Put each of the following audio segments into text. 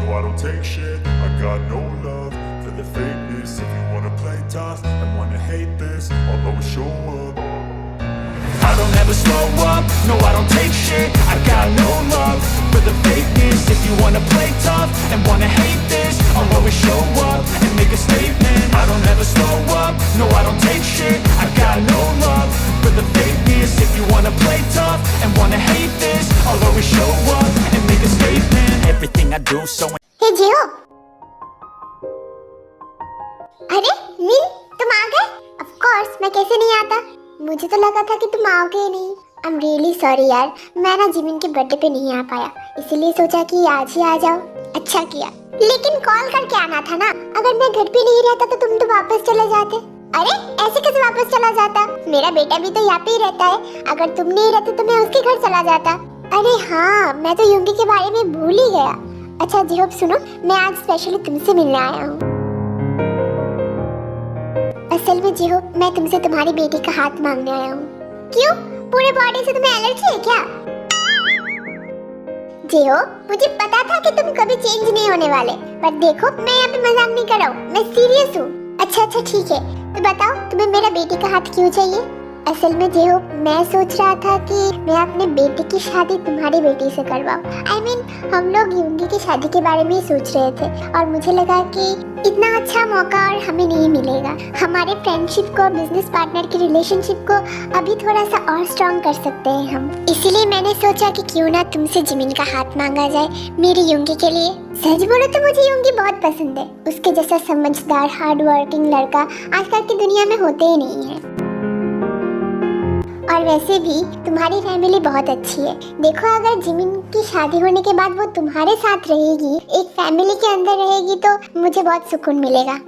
I don't take shit. I got no love for the fakeness. If you wanna play tough and wanna hate this, I'll always show up. I don't ever slow up, no I don't take shit. I got no love for the fakeness. If you wanna play tough and wanna hate this, I'll always show up and make a statement. I don't ever slow up, no I don't take shit. I got no love for the fakeness. If you wanna play tough and wanna hate this, I'll always show up and make a statement. Everything I do so हे जियो, अरे नील, तुम आ गए? Of course, मैं कैसे नहीं आता? मुझे तो लगा था कि तुम आओगे ही नहीं। I'm really sorry यार, मैं ना जिमिन के बर्थडे पे नहीं आ पाया, इसीलिए सोचा कि आज ही आ जाओ। अच्छा किया, लेकिन कॉल करके आना था ना। अगर मैं घर पे नहीं रहता तो तुम तो वापस चले जाते। अरे ऐसे कैसे वापस चला जाता? मेरा बेटा भी तो यहाँ पे ही रहता है। अगर तुम नहीं रहते तो मैं उसके घर चला जाता। अरे हाँ, मैं तो युंगी के बारे में भूल ही गया। अच्छा जिहोब सुनो, मैं आज स्पेशली तुमसे मिलने आया हूँ। असल में जिहोब, मैं तुमसे तुम्हारी बेटी का हाथ मांगने आया हूँ। क्यों? पूरे बॉडी से तुम्हें एलर्जी है क्या? जिहोब, मुझे पता था कि तुम कभी चेंज नहीं होने वाले, पर देखो मैं यहाँ पे मजाक नहीं कर रहा हूँ, मैं सीरियस हूँ। अच्छा ठीक है, तो बताओ तुम्हें मेरा बेटी का हाथ क्यों चाहिए? असल में जिहोब, मैं सोच रहा था कि मैं अपने बेटे की शादी तुम्हारी बेटी से करवाऊं। I mean, हम लोग युंगी की शादी के बारे में ही सोच रहे थे और मुझे लगा कि इतना अच्छा मौका और हमें नहीं मिलेगा। हमारे फ्रेंडशिप को, बिजनेस पार्टनर की रिलेशनशिप को अभी थोड़ा सा और स्ट्रॉन्ग कर सकते हैं हम। इसीलिए मैंने सोचा कि क्यों ना तुमसे जिमिन का हाथ मांगा जाए मेरी युंगी के लिए। सच बोलो तो मुझे युंगी बहुत पसंद है। उसके जैसा समझदार, हार्ड वर्किंग लड़का आजकल की दुनिया में होते ही नहीं है। और वैसे भी तुम्हारी फैमिली बहुत अच्छी है। देखो, अगर जिमिन की शादी होने के बाद वो तुम्हारे साथ रहेगी, एक फैमिली के अंदर रहेगी, तो मुझे बहुत सुकून मिलेगा।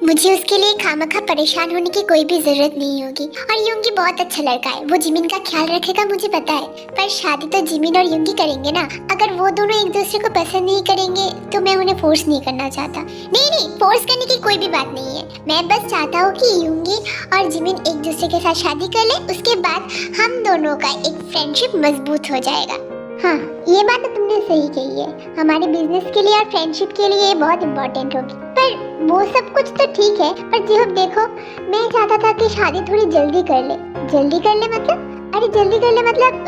मुझे उसके लिए खामखा परेशान होने की कोई भी जरूरत नहीं होगी। और युंगी बहुत अच्छा लड़का है, वो जिमिन का ख्याल रखेगा, मुझे पता है। पर शादी तो जिमिन और युंगी करेंगे ना। अगर वो दोनों एक दूसरे को पसंद नहीं करेंगे तो मैं उन्हें फोर्स नहीं करना चाहता। नहीं, फोर्स करने की कोई भी बात नहीं है। मैं बस चाहता हूँ कि युंगी और जिमिन एक दूसरे के साथ शादी कर ले, उसके बाद हम दोनों का एक फ्रेंडशिप मजबूत हो जाएगा। हाँ, ये बात तो तुमने सही कही है। हमारे बिजनेस के लिए और फ्रेंडशिप के लिए ये बहुत इम्पोर्टेंट होगी। पर वो सब कुछ तो ठीक है, पर जिहोब देखो, मैं चाहता था कि शादी थोड़ी जल्दी कर ले। जल्दी कर ले मतलब? अरे जल्दी कर ले मतलब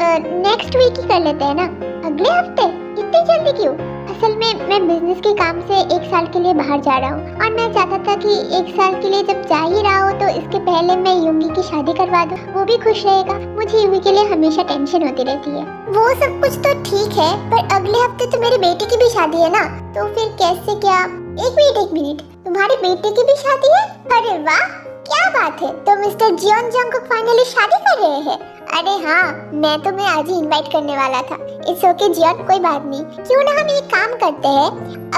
नेक्स्ट वीक ही कर लेते हैं ना, अगले हफ्ते। इतनी जल्दी क्यों? असल में मैं बिजनेस के काम से 1 साल के लिए बाहर जा रहा हूँ और मैं चाहता था कि 1 साल के लिए जब जा ही रहा हो तो इसके पहले मैं युंगी की शादी करवा दूँ। वो भी खुश रहेगा। मुझे युंगी के लिए हमेशा टेंशन होती रहती है। वो सब कुछ तो ठीक है, पर अगले हफ्ते तो मेरी बेटी की भी शादी है ना, तो फिर कैसे क्या? एक मिनट, तुम्हारी बेटी की भी शादी है? अरे वाह, क्या बात है! तो मिस्टर जियोन जंगकुक फाइनली शादी कर रहे हैं? अरे हाँ, मैं तुम्हें आज ही इनवाइट करने वाला था। इट्स ओके जियोन, कोई बात नहीं। क्यों ना हम एक काम करते हैं,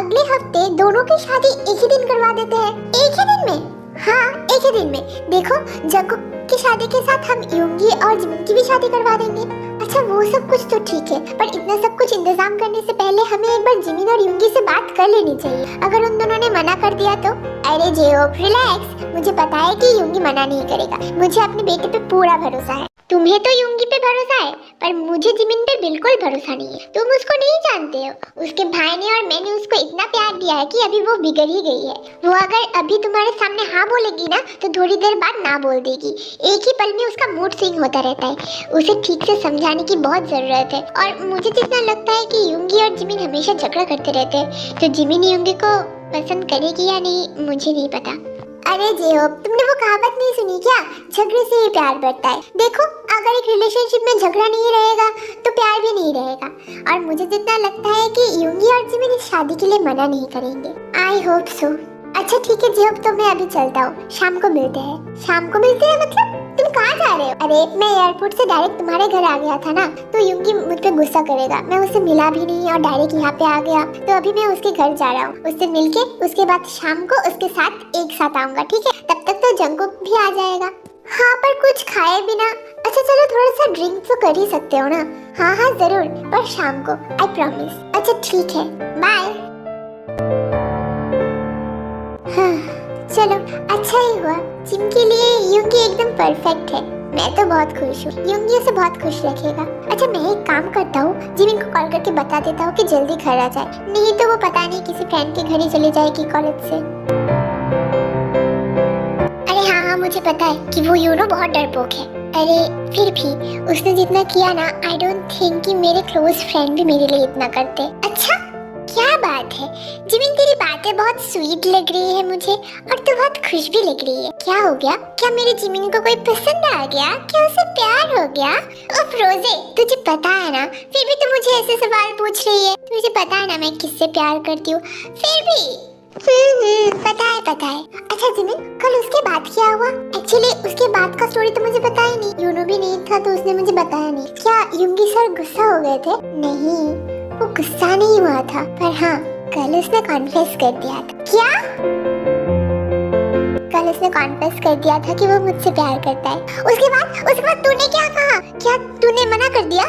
अगले हफ्ते दोनों की शादी एक ही दिन करवा देते हैं। एक ही दिन में? हाँ, एक ही दिन में। देखो, जंगकुक की शादी के साथ हम युंगी और जिमिन की भी शादी करवा देंगे। अच्छा, वो सब कुछ तो ठीक है, पर इतना सब कुछ इंतजाम करने से पहले हमें एक बार जिमिन और युंगी से बात कर लेनी चाहिए। अगर उन दोनों ने मना कर दिया तो? अरे जियोब, रिलैक्स। मुझे पता है कि युंगी मना नहीं करेगा। मुझे अपने बेटे पे पूरा भरोसा है। तुम्हें तो युंगी पे भरोसा है, पर मुझे जिमिन पे बिल्कुल भरोसा नहीं है। तुम उसको नहीं जानते हो। उसके भाई ने और मैंने उसको इतना प्यार दिया है कि अभी वो बिगड़ ही गई है। वो अगर अभी तुम्हारे सामने हाँ बोलेगी ना, तो थोड़ी देर बाद ना बोल देगी। एक ही पल में उसका मूड स्विंग होता रहता है। उसे ठीक से समझाने की बहुत जरूरत है। और मुझे जितना लगता है कि युंगी और जिमिन हमेशा झगड़ा करते रहते हैं, तो जिमिन युंगी को पसंद करेगी या नहीं, मुझे नहीं पता। अरे जियोब, तुमने वो कहावत नहीं सुनी क्या? झगड़े से ही प्यार बढ़ता है। देखो, अगर एक रिलेशनशिप में झगड़ा नहीं रहेगा तो प्यार भी नहीं रहेगा। और मुझे जितना लगता है कि युंगी और जिमिन इस शादी के लिए मना नहीं करेंगे। I hope so. अच्छा ठीक है जियोब, तो मैं अभी चलता हूँ। शाम को मिलते हैं। शाम को मिलते हैं मतलब? तुम कहाँ जा रहे हो? अरे मैं एयरपोर्ट से डायरेक्ट तुम्हारे घर आ गया था ना, तो युंगी मुझ पे गुस्सा करेगा। मैं उससे मिला भी नहीं और डायरेक्ट यहाँ पे आ गया, तो अभी मैं उसके घर जा रहा हूँ। उससे मिलके उसके बाद शाम को उसके साथ एक साथ आऊंगा, ठीक है? तब तक तो जंगकुक भी आ जाएगा। हाँ, पर कुछ खाए बिना? अच्छा चलो, थोड़ा सा ड्रिंक तो कर ही सकते हो ना? हाँ जरूर, पर शाम को, आई प्रॉमिस। अच्छा ठीक है, बाय। हाँ चलो, अच्छा ही हुआ। जिम के लिए युंगी एकदम परफेक्ट है। मैं तो बहुत खुश हूँ। युंगी उसे बहुत खुश रखेगा। अच्छा मैं एक काम करता हूँ, जिमिन को कॉल करके बता देता हूँ कि जल्दी घर आ जाए, नहीं तो वो पता नहीं किसी फ्रेंड के घर ही चली जाएगी कॉलेज से। अरे हाँ, मुझे पता है कि वो यूनो बहुत डरपोक है। अरे फिर भी उसने जितना किया ना, आई डोंट थिंक कि मेरे क्लोज फ्रेंड भी मेरे लिए इतना करते। अच्छा क्या बात है जिमिन, तेरी बातें बहुत स्वीट लग रही है मुझे, और तू बहुत खुश भी लग रही है। क्या हो गया? क्या मेरे जिमिन को कोई पसंद आ गया? क्या उसे प्यार हो गया? उफ रोजे, तुझे पता है ना, फिर भी तू मुझे ऐसे सवाल पूछ रही है। तुझे पता है ना मैं किससे प्यार करती हूँ, फिर भी पता है। अच्छा जिमिन, कल उसके बाद क्या हुआ? एक्चुअली उसके बाद का स्टोरी तो मुझे पता ही नहीं, यूनो भी नहीं था तो उसने मुझे बताया नहीं। क्या युंगी सर गुस्सा हो गए थे? नहीं, वो गुस्सा नहीं हुआ था, पर हाँ कल उसने कॉन्फेस कर दिया था। क्या? कल उसने कॉन्फेस कर दिया था कि वो मुझसे प्यार करता है। उसके बाद तूने क्या कहा? क्या तूने मना कर दिया?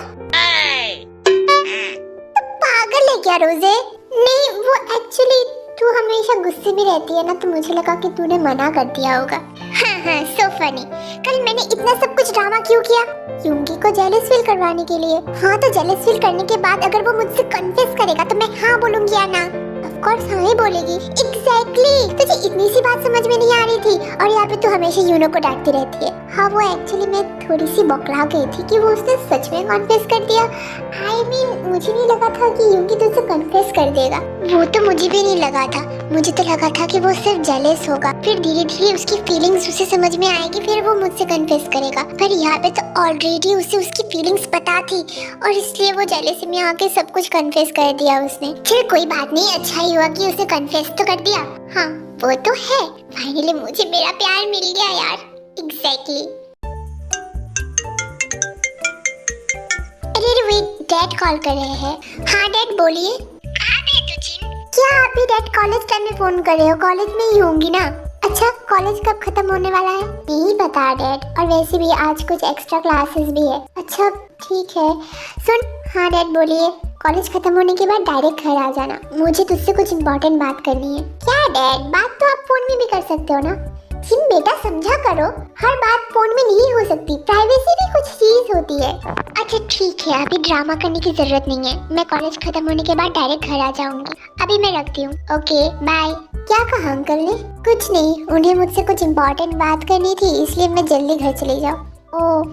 तो पागल है क्या रोजे? नहीं, वो एक्चुअली तू हमेशा गुस्से में रहती है ना, तो मुझे लगा कि तूने मना कर दिया होगा। हाँ, सो फनी। कल मैंने इतना सब कुछ ड्रामा क्यों किया? युंगी को जेलस फील करवाने के लिए। हाँ, तो जेलस फील करने के बाद अगर वो मुझसे कन्फेस करेगा तो मैं हाँ बोलूंगी या ना? ऑफ कोर्स हाँ ही बोलेगी। एग्जैक्टली। तुझे इतनी सी बात समझ में नहीं आ रही थी, और यहाँ पे तू हमेशा यूनो को डांटती रहती है। हाँ, वो एक्चुअली मैं थोड़ी सी बौखला गई थी कि वो उसने सच में कन्फेस कर दिया। आई मीन मुझे नहीं लगा था कि युंगी तुझसे कन्फेस कर देगा। वो तो मुझे भी नहीं लगा था, मुझे तो लगा था कि वो सिर्फ जेलस होगा, फिर धीरे धीरे उसकी फीलिंग्स उसे समझ में आएगी, फिर वो मुझसे कन्फेस करेगा। पर यहाँ पे तो ऑलरेडी उसे उसकी फीलिंग्स पता थी, और इसलिए वो जेलस में आके सब कुछ कन्फेस कर दिया उसने। चल कोई बात नहीं, अच्छा ही हुआ कि उसने कन्फेस तो कर दिया। हाँ वो तो है, फाइनली मुझे मेरा प्यार मिल गया यार। एग्जैक्टली। अरे वेट, डैड कॉल कर रहे हैं। हाँ डैड बोलिए। क्या आप भी डैड कॉलेज टाइम में फोन कर रहे हो? कॉलेज में ही होंगी ना। अच्छा कॉलेज कब खत्म होने वाला है? नहीं पता डैड, और वैसे भी आज कुछ एक्स्ट्रा क्लासेस भी है। अच्छा ठीक है। सुन, हाँ डैड बोलिए। कॉलेज खत्म होने के बाद डायरेक्ट घर आ जाना, मुझे तुझसे कुछ इम्पोर्टेंट बात करनी है। क्या डैड? बात तो आप फोन में भी कर सकते हो ना। जिम बेटा समझा करो, हर बात फोन में नहीं हो सकती, प्राइवेसी भी कुछ चीज होती है। अच्छा ठीक है, अभी ड्रामा करने की जरूरत नहीं है, मैं कॉलेज खत्म होने के बाद डायरेक्ट घर आ जाऊंगी। अभी मैं रखती हूँ, ओके बाय। क्या कहा अंकल ने? कुछ नहीं, उन्हें मुझसे कुछ इम्पोर्टेंट बात करनी थी, इसलिए मैं जल्दी घर चली जाऊँ। ओ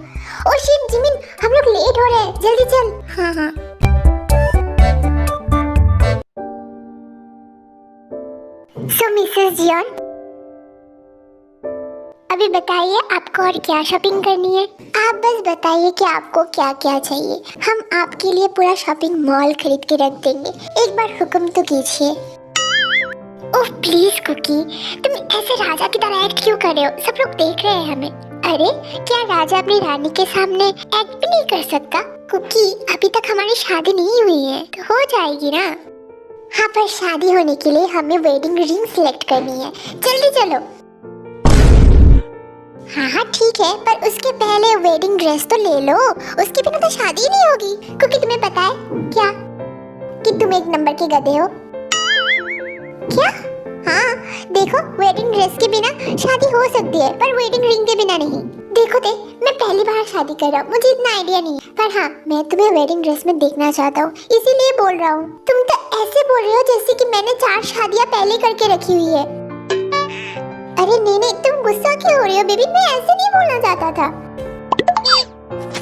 शिट जिमिन, हम लोग लेट हो रहे हैं, जल्दी चल। हाँ। सो मिसेस जियोन, अभी बताइए आपको और क्या शॉपिंग करनी है? आप बस बताइए कि आपको क्या क्या चाहिए, हम आपके लिए पूरा शॉपिंग मॉल खरीद के रख देंगे। एक बार हुक्म तो कीजिए। ओह प्लीज कुकी, तुम ऐसे राजा की तरह एक्ट क्यों कर रहे हो? सब लोग देख रहे हैं हमें। अरे क्या राजा अपनी रानी के सामने एक्ट भी नहीं कर सकता? कुकी अभी तक हमारी शादी नहीं हुई है, तो हो जाएगी ना। हाँ पर शादी होने के लिए हमें वेडिंग रिंग सिलेक्ट करनी है, जल्दी चलो। हाँ ठीक है, पर उसके पहले वेडिंग ड्रेस तो ले लो, उसके बिना तो शादी नहीं होगी। क्योंकि तुम्हें पता है क्या कि तुम एक नंबर के गधे हो। क्या? हाँ देखो, वेडिंग ड्रेस के बिना शादी हो सकती है, पर वेडिंग रिंग के बिना नहीं। देखो मैं पहली बार शादी कर रहा हूँ, मुझे इतना आइडिया नहीं है, पर हाँ मैं तुम्हें वेडिंग ड्रेस में देखना चाहता हूँ, इसीलिए बोल रहा हूँ। तुम तो ऐसे बोल रहे हो जैसे कि मैंने 4 शादियाँ पहले करके रखी हुई है। अरे नहीं, तुम गुस्सा क्यों हो रही हो बेबी? मैं ऐसे नहीं बोलना चाहता था।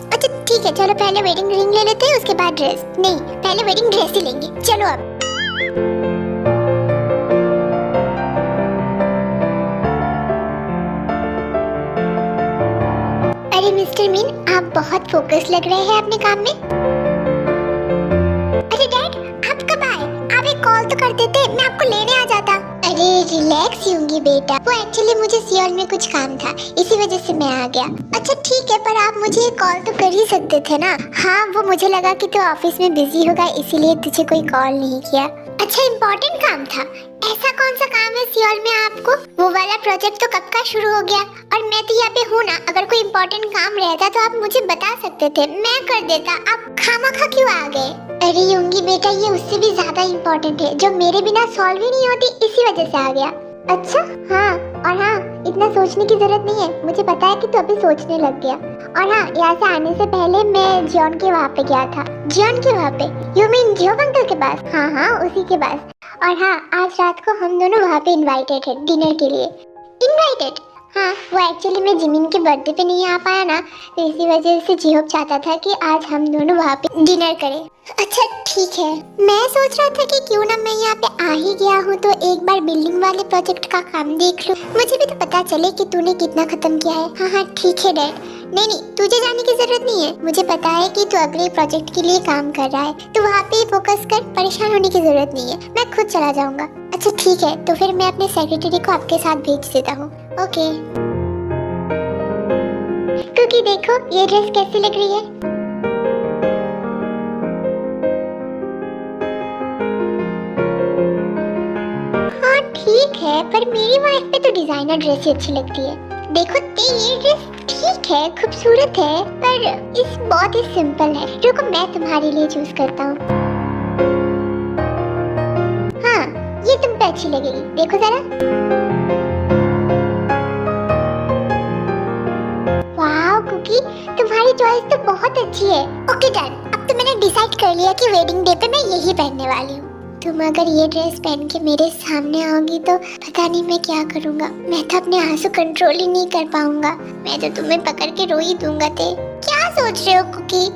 अच्छा ठीक है, चलो पहले वेडिंग रिंग ले लेते हैं, उसके बाद ड्रेस। नहीं, पहले वेडिंग ड्रेस ही लेंगे, चलो अब। अरे मिस्टर मीन, आप बहुत फोकस लग रहे हैं अपने काम में। अरे डैड, आप कब आए? आप एक कॉल तो कर देते, मैं आपको लेने आ जाता। अरे रिलैक्स होंगी बेटा, वो एक्चुअली मुझे सियोल में कुछ काम था, इसी वजह से मैं आ गया। अच्छा ठीक है, पर आप मुझे कॉल तो कर ही सकते थे ना। हाँ वो मुझे लगा कि तू ऑफिस में बिजी होगा, इसीलिए तुझे कोई कॉल नहीं किया। अच्छा इम्पोर्टेंट काम था? ऐसा कौन सा काम है सियोल में आपको? वो वाला प्रोजेक्ट तो कब का शुरू हो गया, और मैं तो यहाँ पे हूँ ना। अगर कोई इम्पोर्टेंट काम रहता तो आप मुझे बता सकते थे, मैं कर देता। आप खामखा क्यों आ गए? अरे योंगी बेटा, ये उससे भी ज्यादा इम्पोर्टेंट है, जो मेरे बिना सॉल्व ही नहीं होती, इसी वजह से आ गया। अच्छा हाँ, और हाँ इतना सोचने की जरूरत नहीं है, मुझे पता है कि तू अभी सोचने लग गया। और हाँ, यहाँ से आने से पहले मैं जॉन के वहाँ पे गया था। जॉन के वहाँ पे? यू मीन जियोब अंकल के पास? हाँ हाँ, उसी के पास। और हाँ, आज रात को हम दोनों वहाँ पे इनवाइटेड है डिनर के लिए। इनवाइटेड? हाँ, वो एक्चुअली मैं जिमिन के बर्थडे पे नहीं आ पाया ना, तो इसी वजह से जियोब चाहता था कि आज हम दोनों वहाँ पे डिनर करें। अच्छा ठीक है, मैं सोच रहा था कि क्यों ना मैं यहाँ पे आ ही गया हूँ तो एक बार बिल्डिंग वाले प्रोजेक्ट का काम देख लूँ, मुझे भी तो पता चले कि तूने कितना खत्म किया है। हाँ हाँ ठीक है डैड। नहीं, तुझे जाने की जरूरत नहीं है, मुझे पता है कि तू अगले प्रोजेक्ट के लिए काम कर रहा है, तो वहाँ पे फोकस कर, परेशान होने की जरूरत नहीं है, मैं खुद चला जाऊंगा। अच्छा ठीक है, तो फिर मैं अपने सेक्रेटरी को आपके साथ भेज देता हूँ। ओके। क्योंकि देखो ये ड्रेस कैसी लग रही है। हाँ ठीक है, पर मेरी वाइफ पे तो डिजाइनर ड्रेस ही अच्छी लगती है। देखो ये ड्रेस ठीक है, खूबसूरत है, पर इस बहुत ही सिंपल है। रुको मैं तुम्हारे लिए चूज करता हूँ। हाँ ये तुम पे अच्छी लगेगी, देखो जरा। वाह कुकी, तुम्हारी चॉइस तो बहुत अच्छी है। ओके डन, अब तो मैंने डिसाइड कर लिया कि वेडिंग डे पे मैं यही पहनने वाली हूँ। तुम अगर ये ड्रेस पहन के मेरे सामने आओगी तो पता नहीं मैं क्या करूँगा। मैं तो अपने आंसू कंट्रोल ही नहीं कर पाऊंगा, मैं तो तुम्हें पकड़ के रो ही दूंगा। क्या सोच रहे हो कुकी?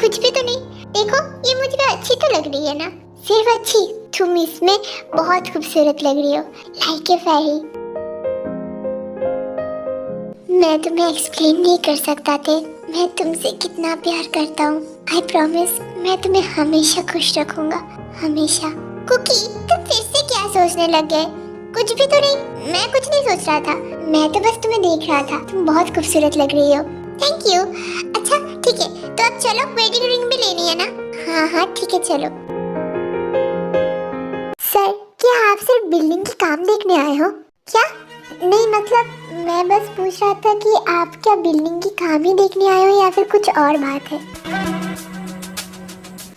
कुछ भी तो नहीं। देखो ये मुझ पे अच्छी तो लग रही है ना? सिर्फ अच्छी, तुम इसमें बहुत खूबसूरत लग रही हो, लाइक ए फेरी। मैं तुम्हें एक्सप्लेन नहीं कर सकता थे मैं तुमसे कितना प्यार करता हूँ। आई प्रॉमिस मैं तुम्हें हमेशा खुश रखूंगा, हमेशा। कुकी तुम फिर से क्या सोचने लग गए? कुछ भी तो नहीं, मैं कुछ नहीं सोच रहा था, मैं तो बस तुम्हें देख रहा था। तुम बहुत खूबसूरत लग रही हो। Thank you. अच्छा ठीक है, तो अब चलो, वेडिंग रिंग भी लेनी है ना? हाँ हाँ ठीक है चलो। सर क्या आप सिर्फ बिल्डिंग के काम देखने आए हो क्या? नहीं मतलब मैं बस पूछ रहा था कि आप क्या बिल्डिंग की काम ही देखने आए हो या फिर कुछ और बात है?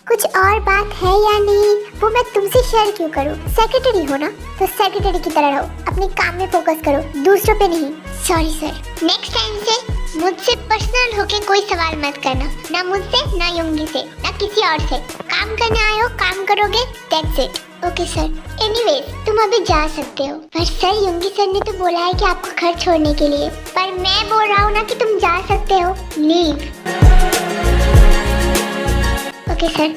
कुछ और बात है या नहीं वो मैं तुमसे शेयर क्यों करूं? सेक्रेटरी हो ना, तो सेक्रेटरी की तरह रहो, अपने काम में फोकस करो, दूसरों पे नहीं। सॉरी सर, नेक्स्ट टाइम से मुझसे पर्सनल होके कोई सवाल मत करना, ना मुझसे ना युंगी से ना किसी और से। काम करने आए हो, काम करोगे, that's it. Okay sir. Anyways तुम अभी जा सकते हो। पर सर युंगी सर ने तो बोला है कि आपको घर छोड़ने के लिए, पर मैं बोल रहा हूँ ना कि तुम जा सकते हो। लीव। Okay sir.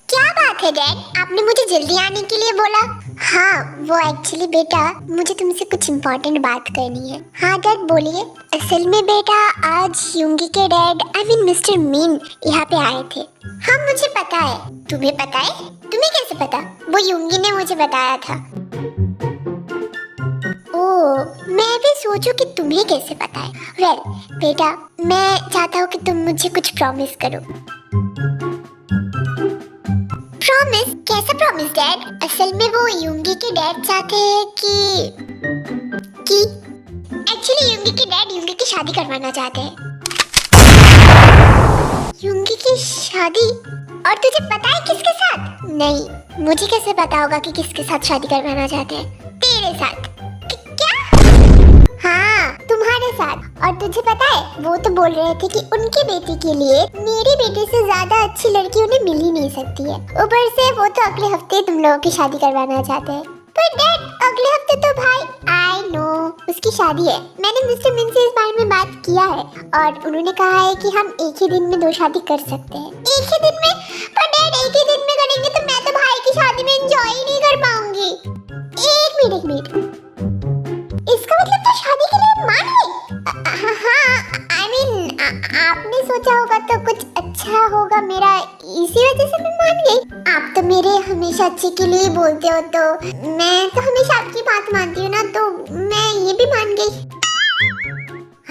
क्या बात है डैड, आपने मुझे जल्दी आने के लिए बोला? हाँ वो एक्चुअली बेटा मुझे तुमसे कुछ इम्पोर्टेंट बात करनी है। हाँ डैड बोलिए। असल में बेटा आज युंगी के dad I mean mister mean यहाँ पे आए थे। हाँ मुझे पता है। तुम्हें पता है? तुम्हें कैसे पता? वो युंगी ने मुझे बताया था। ओह मैं भी सोचूं कि तुम्हें कैसे पता है। वेल बेटा मैं चाहता हूँ कि तुम मुझे कुछ प्रॉमिस करो। प्रॉमिस? कैसा प्रॉमिस डैड? असल में वो युंगी के डैड चाहते हैं कि एक्चुअली युंगी के डैड युंगी की शादी करवाना चाहते हैं। युंगी की शादी? और तुझे पता है किसके साथ? नहीं मुझे कैसे पता होगा कि किसके साथ शादी करवाना चाहते हैं? तेरे साथ। क्या? हाँ तुम्हारे साथ। और तुझे पता है वो तो बोल रहे थे कि उनकी बेटी के लिए मेरी बेटी से ज्यादा अच्छी लड़की उन्हें मिल ही नहीं सकती है। ऊपर से वो तो अगले हफ्ते तुम लोगों की शादी करवाना चाहते हैं। पर डैड अगले हफ्ते तो भाई आई नो उसकी शादी है। मैंने मिस्टर मिन से इस बारे में बात किया है और उन्होंने कहा है कि हम एक ही दिन में 2 शादी कर सकते हैं। एक ही दिन में? पर डैड एक ही दिन में करेंगे तो मैं तो भाई की शादी में एंजॉय ही नहीं कर पाऊंगी। एक मिनट इसका मतलब तो शादी के लिए मान गई? हाँ आई मीन आपने सोचा होगा तो कुछ अच्छा होगा मेरा, इसी वजह से मैं मान गई। आप तो मेरे हमेशा अच्छे के लिए बोलते हो तो मैं तो हमेशा आपकी बात मानती हूँ ना, तो मैं ये भी मान गई।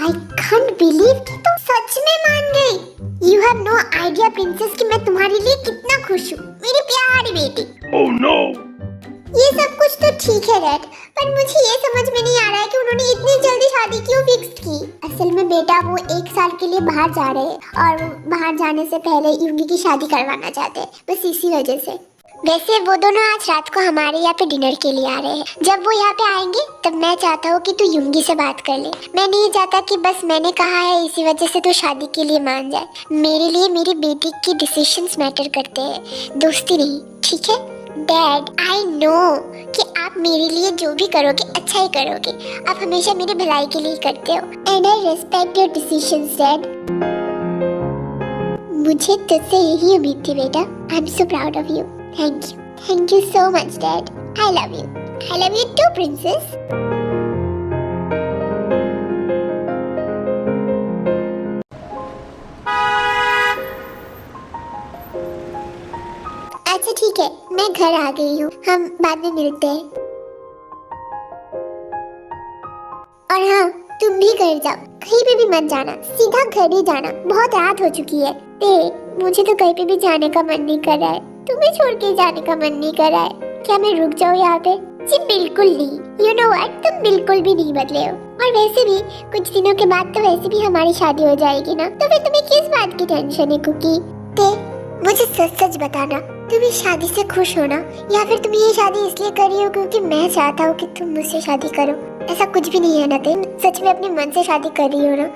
आई कांट बिलीव कि तुम सच में मान गई। You have no idea princess कि मैं तुम्हारे लिए कितना खुश हूँ, मेरी प्यारी बेटी। Oh no! ये सब कुछ तो ठीक है डैड, पर मुझे ये समझ में नहीं आ रहा है कि उन्होंने इतनी जल्दी शादी क्यों फिक्स की। असल में बेटा वो 1 साल के लिए बाहर जा रहे हैं और बाहर जाने से पहले युंगी की शादी करवाना चाहते हैं, बस इसी वजह से। वैसे वो दोनों आज रात को हमारे यहाँ पे डिनर के लिए आ रहे हैं। जब वो यहाँ पे आएंगे तब मैं चाहता हूँ कि तू युंगी से बात कर ले। मैं नहीं चाहता कि बस मैंने कहा है इसी वजह से तू शादी के लिए मान जाए। मेरे लिए मेरी बेटी की डिसीजंस मैटर करते हैं, दोस्ती नहीं, ठीक है? डैड, आई नो कि आप मेरे लिए जो भी करोगे अच्छा ही करोगे। आप हमेशा मेरी भलाई के लिए करते हो and I respect your decisions dad. मुझे तुझसे यही उम्मीद थी बेटा। I am so proud of you. Thank you so much dad. I love you too princess. अच्छा ठीक है, मैं घर आ गई हूँ, हम बाद में मिलते हैं। और हाँ, तुम भी घर जाओ, कहीं पे भी मत जाना, सीधा घर ही जाना, बहुत रात हो चुकी है। मुझे तो कहीं पे भी जाने का मन नहीं कर रहा है, तुम्हें छोड़ के जाने का मन नहीं कर रहा है। क्या मैं रुक जाऊँ यहाँ पे? जी बिल्कुल नहीं। यू नो व्हाट, तुम बिल्कुल भी नहीं बदले हो। और वैसे भी कुछ दिनों के बाद तो वैसे भी हमारी शादी हो जाएगी ना, तो फिर तुम्हें किस बात की टेंशन है कुकी? मुझे सच सच बताना, तुम इस शादी से खुश हो ना, या फिर तुम ये शादी इसलिए कर रही हो क्योंकि मैं चाहता हूँ कि तुम मुझसे शादी करो? ऐसा कुछ भी नहीं है ना, तुम सच में अपने मन से शादी कर रही हो ना?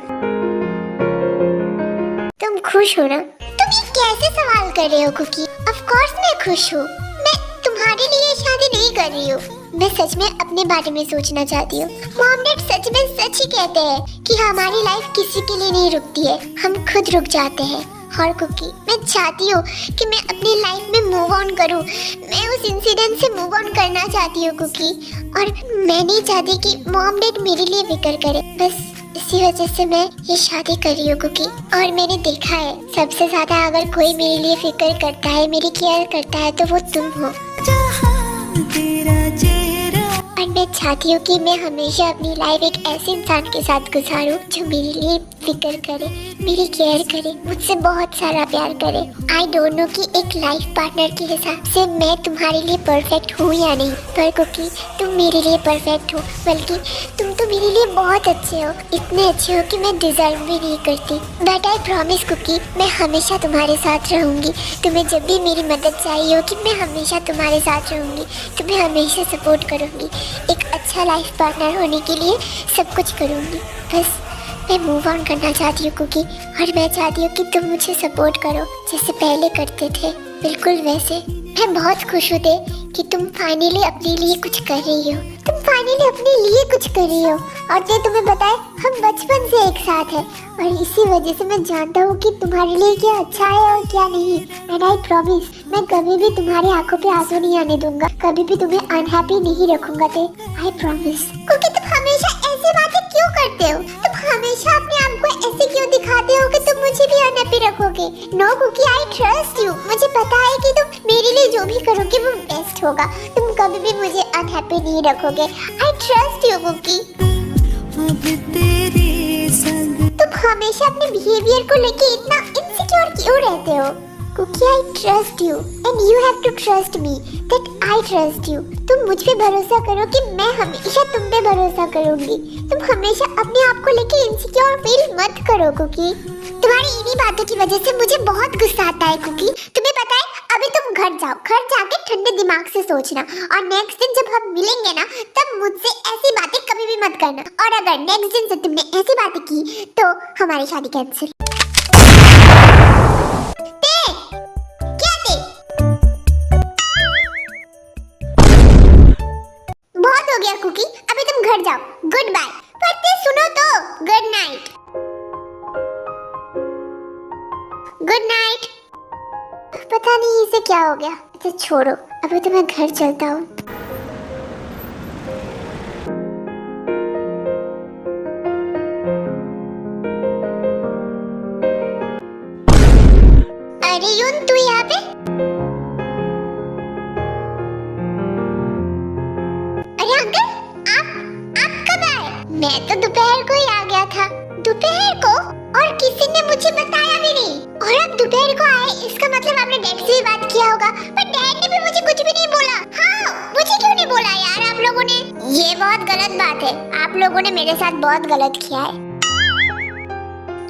तुम खुश हो ना? तुम ये कैसे सवाल कर रहे हो कुकी? ऑफ कोर्स मैं खुश हूँ। मैं तुम्हारे लिए शादी नहीं कर रही हूँ, मैं सच में अपने बारे में सोचना चाहती हूँ। मॉम डैड सच में सच ही कहते हैं कि हमारी लाइफ किसी के लिए नहीं रुकती है, हम खुद रुक जाते हैं। और कुकी, मैं चाहती हूँ कि मैं अपनी लाइफ में मूव ऑन करूँ। मैं उस इंसिडेंट से मूव ऑन करना चाहती हूँ कुकी, और मैं नहीं चाहती कि मॉम डैड मेरे लिए फिक्र करे। बस इसी वजह से मैं ये शादी कर रही हूँ कुकी। और मैंने देखा है, सबसे ज्यादा अगर कोई मेरे लिए फिक्र करता है, मेरी केयर करता है, तो वो तुम हो। और मैं चाहती हूँ कि मैं हमेशा अपनी लाइफ एक ऐसे इंसान के साथ गुजारूं जो मेरे लिए फिक्र करे, मेरी केयर करे, मुझसे बहुत सारा प्यार करे। आई डोंट नो कि एक लाइफ पार्टनर के हिसाब से मैं तुम्हारे लिए परफेक्ट हूँ या नहीं, पर कुकी तुम मेरे लिए परफेक्ट हो, बल्कि तुम तो मेरे लिए बहुत अच्छे हो, इतने अच्छे हो कि मैं डिजर्व भी नहीं करती। बट आई प्रॉमिस कुकी, मैं हमेशा तुम्हारे साथ रहूंगी। तुम्हें जब भी मेरी मदद चाहिए होगी, मैं हमेशा तुम्हारे साथ रहूंगी, तुम्हें हमेशा सपोर्ट करूंगी। एक अच्छा लाइफ पार्टनर होने के लिए सब कुछ करूंगी। बस मैं मूव ऑन करना चाहती हूँ कुकी, और मैं चाहती हूँ कि तुम मुझे सपोर्ट करो जैसे पहले करते थे, बिल्कुल वैसे। मैं बहुत खुश हूँ कि तुम फाइनली अपने लिए कुछ कर रही हो, तुम फाइनली अपने लिए कुछ कर रही हो। और तुम्हें बताए, हम बचपन से एक साथ हैं, और इसी वजह से मैं जानता हूँ कि तुम्हारे लिए क्या अच्छा है और क्या नहीं। एंड आई प्रॉमिस, मैं कभी भी तुम्हारी आंखों पे आंसू नहीं आने दूंगा, कभी भी तुम्हें अनहैप्पी नहीं रखूंगा। I promise. क्योंकि तुम हमेशा ऐसी बातें क्यों करते हो? तुम हमेशा अपने आप को ऐसे क्यों दिखाते हो कि तुम मुझे भी अनहैप्पी रखोगे? No cookie, I trust you. मुझे पता है कि तुम मेरे लिए जो भी करोगे वो बेस्ट होगा, तुम कभी भी मुझे अनहैप्पी नहीं रखोगे। I trust you cookie. तुम हमेशा अपने बिहेवियर को लेके इतना इनसिक्योर क्यों रहते हो? Cookie, I trust you and you have to trust me that I trust you. तुम मुझ पे भरोसा करो कि मैं हमेशा तुम पे भरोसा करूंगी। तुम हमेशा अपने आप को लेके इनसिक्योर फील मत करो कुकी। तुम्हारी इन्हीं बातों की वजह से मुझे बहुत गुस्सा आता है कुकी। तुम्हें पता है, अभी तुम घर जाओ, घर जाके ठंडे दिमाग से सोचना, और नेक्स्ट दिन जब हम मिलेंगे ना, तब मुझसे ऐसी बातें कभी भी मत करना। और अगर नेक्स्ट दिन से तुमने ऐसी बातें की तो हमारी शादी कैंसिल। बहुत हो गया कुकी, अभी तुम घर जाओ। Goodbye. पर सुनो तो, गुड नाइट। Good night. पता नहीं इसे क्या हो गया। अच्छा छोड़ो, अभी तो मैं घर चलता हूँ। अरे यून, तू यहाँ पे? अरे अंकल, आप कब आए? मैं तो दोपहर को ही आ गया था। दोपहर को? और किसी ने मुझे बताया भी नहीं। और आप दोपहर को आए, इसका मतलब आपने डैड से भी बात किया होगा। पर डैड ने भी मुझे कुछ भी नहीं बोला। हाँ, मुझे क्यों नहीं बोला यार आप लोगों ने? ये बहुत गलत बात है, आप लोगों ने मेरे साथ बहुत गलत किया है।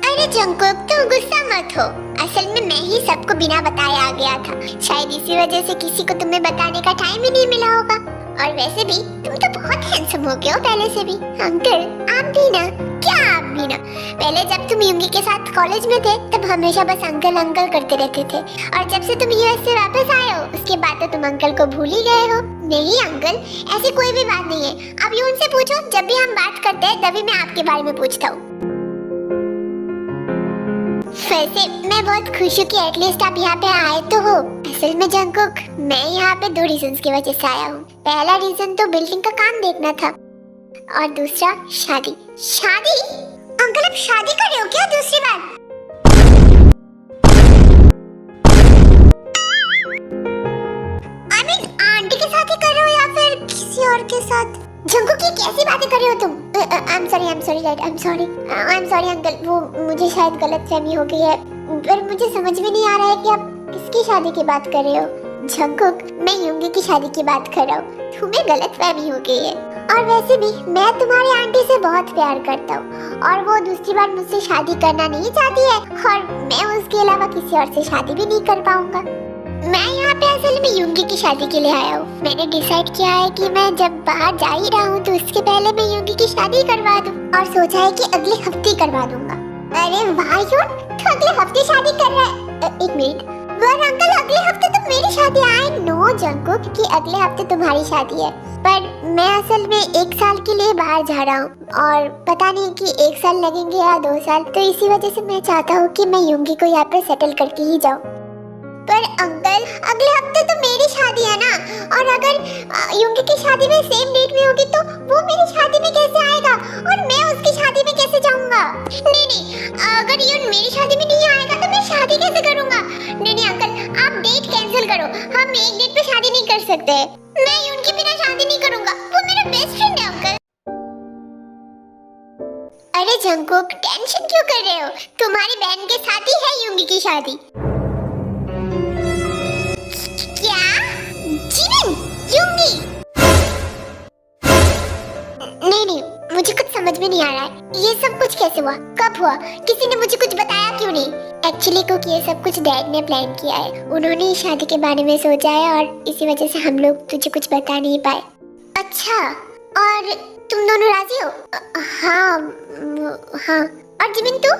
अरे जंकुक, तुम गुस्सा मत हो। असल में मैं ही सबको बिना बताए आ गया था। शायद इसी वजह से किसी को तुम्हें बताने का टाइम ही नहीं मिला होगा। और वैसे भी तुम तो बहुत हैंडसम हो गए हो पहले से भी। अंकल आप भी ना। क्या आप भी ना? पहले जब तुम युंगी के साथ कॉलेज में थे तब हमेशा बस अंकल अंकल करते रहते थे, और जब से तुम यूएस से वापस आए हो उसके बाद तो तुम अंकल को भूल ही गए हो। नहीं अंकल, ऐसी कोई भी बात नहीं है। अब ये उनसे पूछो, जब भी हम बात करते हैं तभी मैं आपके बारे में पूछता हूँ। वैसे मैं बहुत खुश हूँ कि एटलीस्ट आप यहाँ पे आए तो हो। असल में जंगकुक, मैं यहाँ पे 2 रीजंस की वजह से आया हूँ। पहला रीजन तो बिल्डिंग का काम देखना था, और दूसरा शादी। शादी? अंकल आप शादी कर रहे हो क्या दूसरी बार? I mean, आंटी के साथ ही कर रहे हो या फिर किसी और के साथ? जंगकुक ये कैसी बातें कर रहे हो तुम? I'm sorry dad, I'm sorry uncle, वो मुझे शायद गलतफहमी हो गई है, पर मुझे समझ में नहीं आ रहा है कि आप किसकी शादी की बात कर रहे हो। जंगकुक, मैं युंगी की शादी की बात कर रहा हूँ, तुम्हें गलतफहमी हो गई है। और वैसे भी मैं तुम्हारी आंटी से बहुत प्यार करता हूँ, और वो दूसरी बार मुझसे शादी करना नहीं चाहती है, और मैं उसके अलावा किसी और से शादी भी नहीं कर पाऊंगा। मैं यहाँ पे असल में युंगी की शादी के लिए आया हूँ। मैंने डिसाइड किया है कि मैं जब बाहर जा ही रहा हूँ तो उसके पहले मैं युंगी की शादी करवा दूँ, और सोचा है कि अगले हफ्ते करवा दूंगा। अरे वाह यून, तो अगले हफ्ते शादी कर रहा है? एक मिनट, पर अंकल अगले हफ्ते तो मेरी शादी है। आई नो जंगकुक कि अगले हफ्ते तुम्हारी शादी है, पर मैं असल में 1 साल के लिए बाहर जा रहा हूँ, और पता नहीं कि 1 साल लगेंगे या 2 साल, तो इसी वजह से मैं चाहता हूँ कि मैं युंगी को यहाँ पर सेटल करके ही जाऊँ। पर अंकल अगले हफ्ते तो मेरी शादी है ना, और अगर युंगी की शादी में सेम डेट में होगी तो वो मेरी शादी में कैसे आएगा, और मैं उसकी शादी में कैसे जाऊंगा? नहीं, अगर युन मेरी शादी में नहीं आएगा तो मैं शादी कैसे करूंगा? नहीं अंकल, आप डेट कैंसिल करो, हम एक डेट पे शादी नहीं कर सकते। मैं युन के बिना शादी नहीं करूंगा, वो मेरा बेस्ट फ्रेंड है अंकल। अरे जंगकुक, टेंशन क्यों कर रहे हो? तुम्हारी बहन के साथ ही है युंगी की शादी। युंगी? नहीं, मुझे कुछ समझ में नहीं आ रहा है। ये सब कुछ कैसे हुआ, कब हुआ? किसी ने मुझे कुछ बताया क्यों नहीं? एक्चुअली कुछ ये सब कुछ डैड ने प्लान किया है। उन्होंने ही शादी के बारे में सोचा है, और इसी वजह से हम लोग तुझे कुछ बता नहीं पाए। अच्छा, और तुम दोनों राजी हो? हाँ। और जिमिन तू?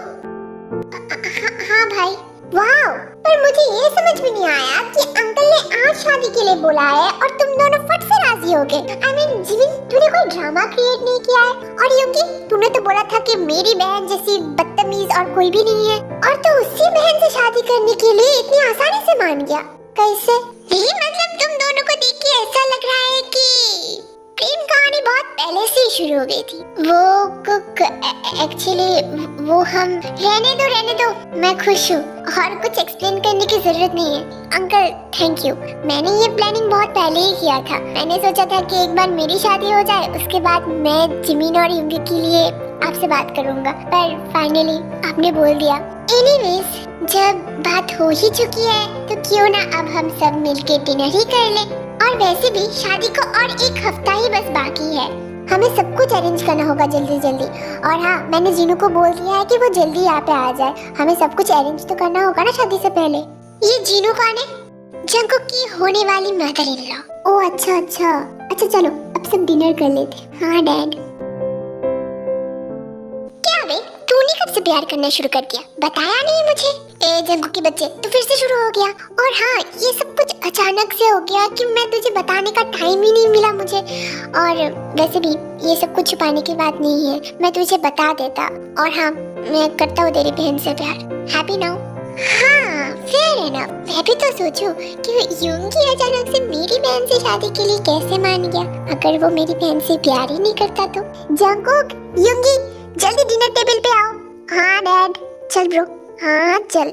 हाँ भाई। वाह, पर मुझे ये समझ में नहीं आया कि अंकल ने आज शादी के लिए बोला है और तुम दोनों फट से राजी हो गए। I mean, जिमिन, तूने कोई ड्रामा क्रिएट नहीं किया है। और युंगी, तूने तो बोला था कि मेरी बहन जैसी बदतमीज और कोई भी नहीं है, और तो उसी बहन से शादी करने के लिए इतनी आसानी से मान गया। कैसे? यही मतलब तुम दोनों को देख के ऐसा लग रहा है कि प्रेम कहानी बहुत पहले से ही शुरू हो गई थी। वो एक्चुअली वो हम रहने दो, मैं खुश हूँ और कुछ एक्सप्लेन करने की जरूरत नहीं है। अंकल थैंक यू, मैंने ये प्लानिंग बहुत पहले ही किया था। मैंने सोचा था कि एक बार मेरी शादी हो जाए, उसके बाद मैं जिमिन और युंगी के लिए आपसे बात करूंगा, पर फाइनली आपने बोल दिया। एनीवेज, जब बात हो ही चुकी है तो क्यों ना अब हम सब मिलके डिनर ही कर लें। और वैसे भी शादी को और 1 हफ्ता ही बस बाकी है, हमें सब कुछ अरेंज करना होगा जल्दी। और हाँ, मैंने जीनू को बोल दिया है कि वो जल्दी यहाँ पे आ जाए। हमें सब कुछ अरेंज तो करना होगा ना शादी से पहले। ये जीनू कौन है? जंगकुक की होने वाली मदर इन लॉ। ओह अच्छा, चलो अब सब डिनर कर लेते। हाँ डैड। क्या बे, तूने कब से प्यार करना शुरू कर दिया? बताया नहीं मुझे। ए जंगकुक के बच्चे, तो फिर से शुरू हो गया। और हाँ, ये सब कुछ अचानक से हो गया कि मैं तुझे बताने का टाइम ही नहीं मिला मुझे। और वैसे भी ये सब कुछ छुपाने की बात नहीं है, मैं तुझे बता देता। और हाँ, मैं करता हूँ तेरी बहन से प्यार। Happy now? हाँ, फेयर एनफ। मैं भी तो सोचूं कि युंगी अचानक से मेरी बहन से शादी के लिए कैसे मान गया। अगर वो मेरी बहन से प्यार ही नहीं करता तो। जंगकुक, युंगी, जल्दी डिनर टेबल पे आओ। हाँ डैड। चल ब्रो। हाँ चल।